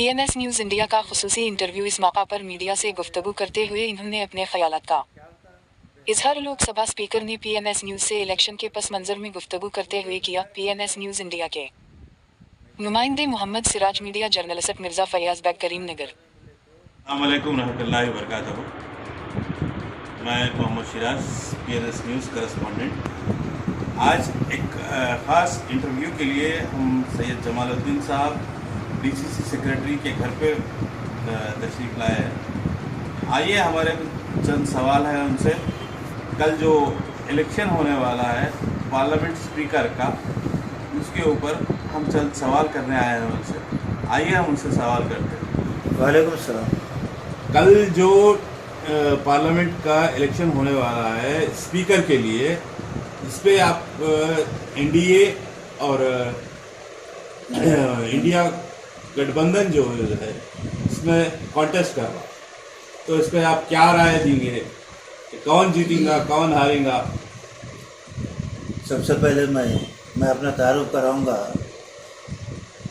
PNS news India का खुसूसी interview. इस मौका पर मीडिया से गुफ्तगू करते हुए इन्होंने अपने ख्यालात का इजहार लोकसभा स्पीकर ने PNS न्यूज़ से इलेक्शन के पस मंजर में गुफ्तगू करते हुए किया। PNS न्यूज़ इंडिया के नुमाइंदे मोहम्मद सिराज, मीडिया जर्नलिस्ट मिर्जा फैयाज बैग, करीमनगर। अस्सलामुअलैकुम रहमतुल्लाहि व बरकातहू। मैं Mohammad Siraj, PNS news correspondent. आज एक ख़ास इंटरव्यू के लिए हम सैयद जमालुद्दीन साहब DCC सेक्रेटरी के घर पे तशरीफ़ लाए हैं। आइए, हमारे चंद सवाल हैं उनसे। कल जो इलेक्शन होने वाला है पार्लियामेंट स्पीकर का, उसके ऊपर हम चंद सवाल करने आए हैं उनसे। आइए हम उनसे सवाल करते हैं। वालेकुम सलाम। कल जो पार्लियामेंट का इलेक्शन होने वाला है स्पीकर के लिए, इस पे आप NDA और इंडिया गठबंधन जो है इसमें कॉन्टेस्ट कर रहा, तो इस पे आप क्या राय देंगे? कौन जीतेगा, कौन हारेगा? सबसे पहले मैं अपना तारुफ कराऊंगा।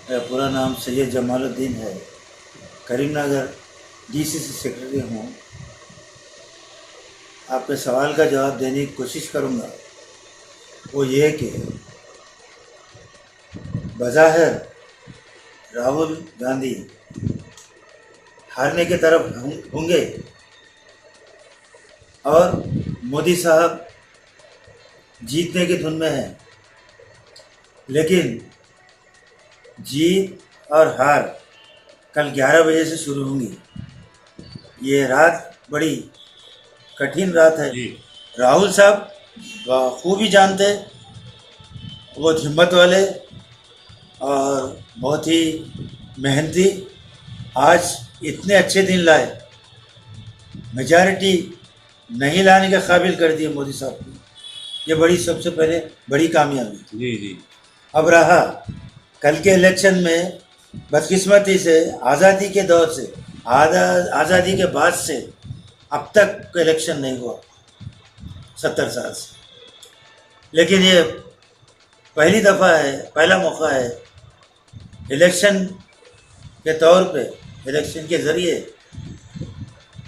मेरा पूरा नाम सैयद जमालुद्दीन है, करीमनगर DCC सेक्रेटरी हूँ। आपके सवाल का जवाब देने की कोशिश करूँगा। वो ये कि बज़ाहिर राहुल गांधी हारने की तरफ होंगे और मोदी साहब जीतने की धुन में हैं, लेकिन जीत और हार कल 11 बजे से शुरू होंगी। ये रात बड़ी कठिन रात है। राहुल साहब खूबी जानते, बहुत हिम्मत वाले और बहुत ही मेहनती। आज इतने अच्छे दिन लाए, मेजॉरिटी नहीं लाने के काबिल कर दिए मोदी साहब को। ये बड़ी सबसे पहले बड़ी कामयाबी। जी। अब रहा कल के इलेक्शन में, बदकिस्मती से आज़ादी के दौर से, आज़ादी के बाद से अब तक इलेक्शन नहीं हुआ 70 साल से। लेकिन ये पहली दफ़ा है, पहला मौका है इलेक्शन के तौर पे, इलेक्शन के ज़रिए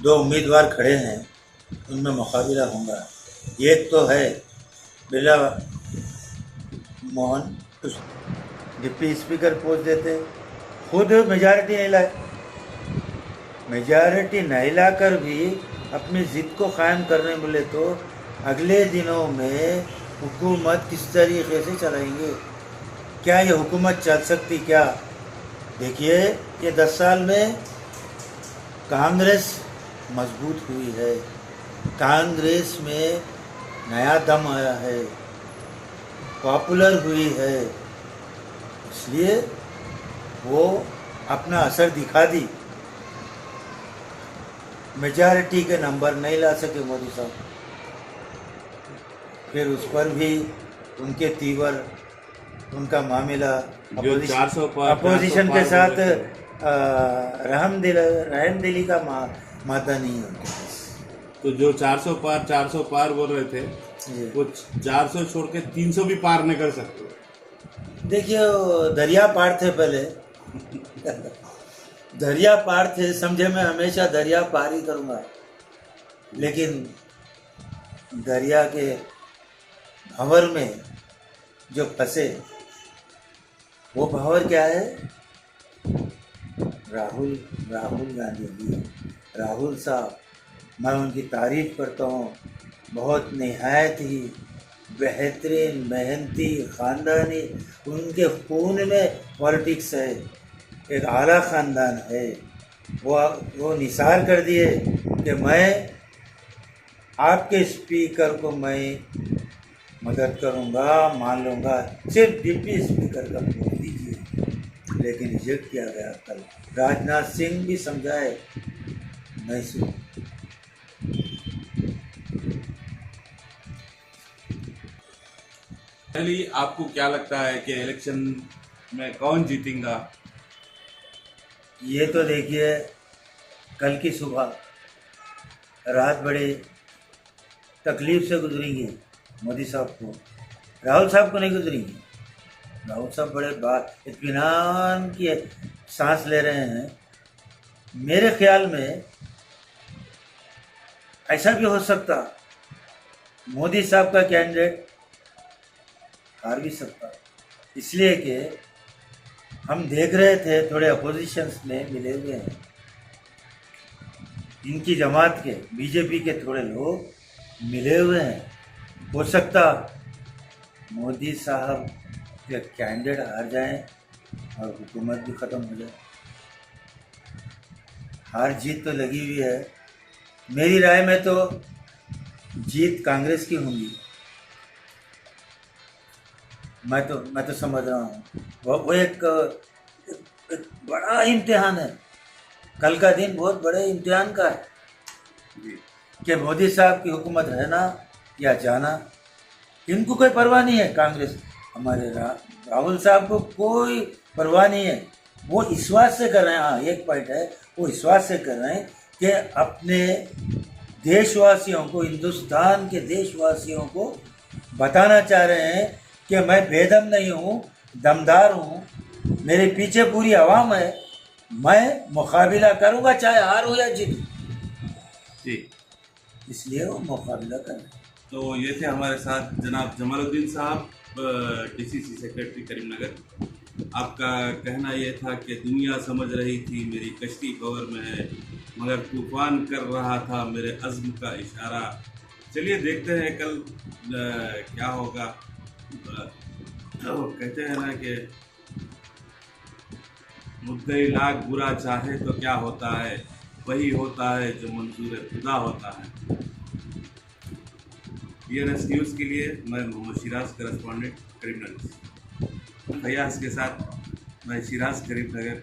दो उम्मीदवार खड़े हैं, उनमें मुकाबला होगा। एक तो है Birla Mohan, deputy speaker post देते, खुद मेजॉरिटी नहीं लाए। मेजॉरिटी नहीं लाकर भी अपनी ज़िद को कायम करने मिले तो अगले दिनों में हुकूमत किस तरीके से चलाएंगे? क्या ये हुकूमत चल सकती? क्या देखिए, ये 10 साल में कांग्रेस मजबूत हुई है, कांग्रेस में नया दम आया है, पॉपुलर हुई है, इसलिए वो अपना असर दिखा दी। मेजॉरिटी के नंबर नहीं ला सके मोदी साहब, फिर उस पर भी उनके तीवर उनका मामला अपोजिशन के साथ रहमदिली का मादा नहीं है उनके पास। तो जो 400 पार बोल रहे थे, वो 400 छोड़ के 300 भी पार नहीं कर सकते। देखिए, दरिया पार थे पहले दरिया पार थे, समझे मैं हमेशा दरिया पार ही करूँगा। लेकिन दरिया के भंवर में जो फंसे, वो भंवर क्या है? राहुल गांधी जी। राहुल साहब, मैं उनकी तारीफ़ करता हूँ। बहुत निहायत ही बेहतरीन, मेहनती, ख़ानदानी, उनके खून में पॉलिटिक्स है, एक आला ख़ानदान है। वो निसार कर दिए कि मैं आपके स्पीकर को मैं मदद करूंगा, मान लूँगा, सिर्फ डिप्टी स्पीकर का वोट दीजिए। लेकिन रिजेक्ट किया गया। कल राजनाथ सिंह भी समझाए, नहीं सुन। पहले आपको क्या लगता है कि इलेक्शन में कौन जीतेगा? ये तो देखिए, कल की सुबह रात बड़े तकलीफ से गुजरेंगी मोदी साहब को, राहुल साहब को नहीं गुजरेंगी। राहुल साहब बड़े बात इत्मीनान की सांस ले रहे हैं। मेरे ख्याल में ऐसा भी हो सकता, मोदी साहब का कैंडिडेट हार भी सकता, इसलिए कि हम देख रहे थे थोड़े अपोजिशंस में मिले हुए हैं, इनकी जमात के बीजेपी के थोड़े लोग मिले हुए हैं। हो सकता मोदी साहब के कैंडिडेट हार जाएं और हुकूमत भी ख़त्म हो जाए। हार जीत तो लगी हुई है। मेरी राय में तो जीत कांग्रेस की होगी। मैं तो समझ रहा हूँ वो एक बड़ा इम्तिहान है। कल का दिन बहुत बड़े इम्तिहान का है कि मोदी साहब की हुकूमत रहना या जाना। इनको कोई परवाह नहीं है। कांग्रेस हमारे राहुल साहब को कोई परवाह नहीं है। वो इस बात से कर रहे हैं, हाँ एक पॉइंट है, वो इस बात से कर रहे हैं कि अपने देशवासियों को, हिंदुस्तान के देशवासियों को बताना चाह रहे हैं कि मैं बेदम नहीं हूँ, दमदार हूँ, मेरे पीछे पूरी आवाम है, मैं मुकाबला करूँगा चाहे हार हो या जीत। जी, इसलिए वो मुकाबला कर रहे हैं। तो ये थे हमारे साथ जनाब जमालुद्दीन साहब, डीसीसी सेक्रेटरी करीमनगर। आपका कहना ये था कि दुनिया समझ रही थी मेरी कश्ती कवर में है, मगर तूफान कर रहा था मेरे अज़्म का इशारा। चलिए देखते हैं कल क्या होगा। तो कहते हैं ना कि मुद्दई लाख बुरा चाहे तो क्या होता है, वही होता है जो मंजूर खुदा होता है। PNS न्यूज़ के लिए मैं मोहम्मद शिराज, करस्पॉन्डेंट करीमनगर। फयाज के साथ मैं शिराज करीमनगर।